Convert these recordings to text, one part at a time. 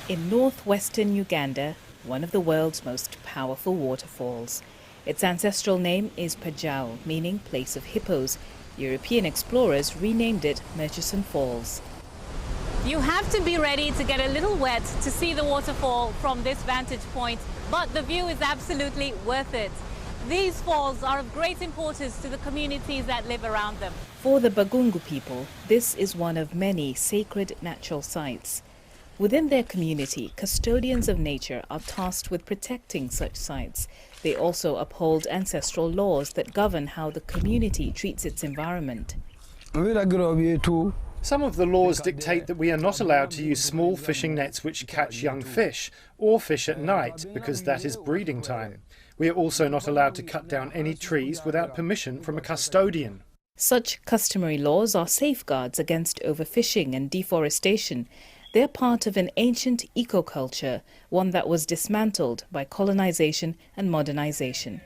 In northwestern Uganda, one of the world's most powerful waterfalls. Its ancestral name is Pajao, meaning place of hippos. European explorers renamed it Murchison Falls. You have to be ready to get a little wet to see the waterfall from this vantage point, but the view is absolutely worth it. These falls are of great importance to the communities that live around them. For the Bagungu people, this is one of many sacred natural sites. Within their community, custodians of nature are tasked with protecting such sites. They also uphold ancestral laws that govern how the community treats its environment. Some of the laws dictate that we are not allowed to use small fishing nets which catch young fish, or fish at night, because that is breeding time. We are also not allowed to cut down any trees without permission from a custodian. Such customary laws are safeguards against overfishing and deforestation. They're part of an ancient ecoculture, one that was dismantled by colonization and modernization.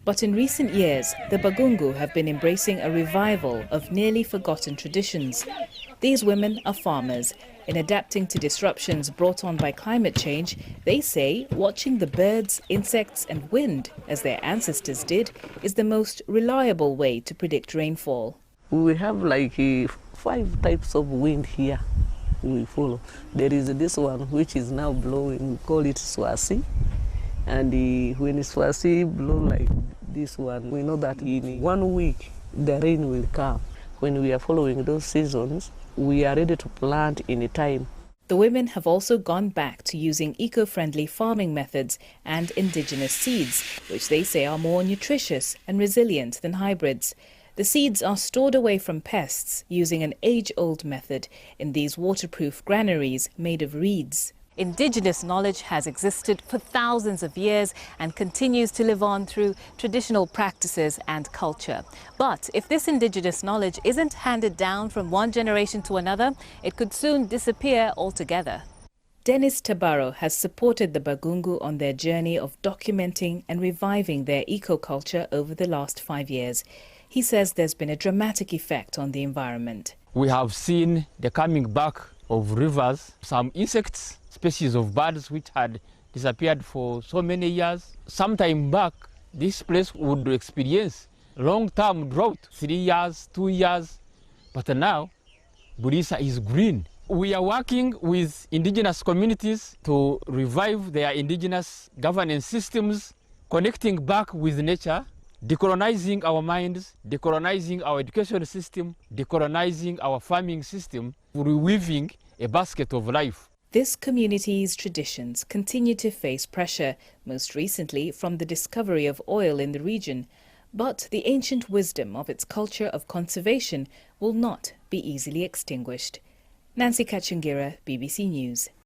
But in recent years, the Bagungu have been embracing a revival of nearly forgotten traditions. These women are farmers. In adapting to disruptions brought on by climate change, they say watching the birds, insects and wind, as their ancestors did, is the most reliable way to predict rainfall. We have like 5 types of wind here. We follow. There is this one which is now blowing, we call it Swasi. And when Swasi blow like this one, we know that in 1 week the rain will come. When we are following those seasons, we are ready to plant in a time. The women have also gone back to using eco-friendly farming methods and indigenous seeds, which they say are more nutritious and resilient than hybrids. The seeds are stored away from pests using an age-old method in these waterproof granaries made of reeds. Indigenous knowledge has existed for thousands of years and continues to live on through traditional practices and culture. But if this indigenous knowledge isn't handed down from one generation to another, it could soon disappear altogether. Dennis Tabaro has supported the Bagungu on their journey of documenting and reviving their ecoculture over the last 5 years. He says there's been a dramatic effect on the environment. We have seen the coming back of rivers, some insects, species of birds which had disappeared for so many years. Some time back, this place would experience long-term drought, 3 years, 2 years, but now Burisa is green. We are working with indigenous communities to revive their indigenous governance systems, connecting back with nature, decolonizing our minds, decolonizing our education system, decolonizing our farming system, reweaving a basket of life. This community's traditions continue to face pressure, most recently from the discovery of oil in the region. But the ancient wisdom of its culture of conservation will not be easily extinguished. Nancy Kachingira, BBC News.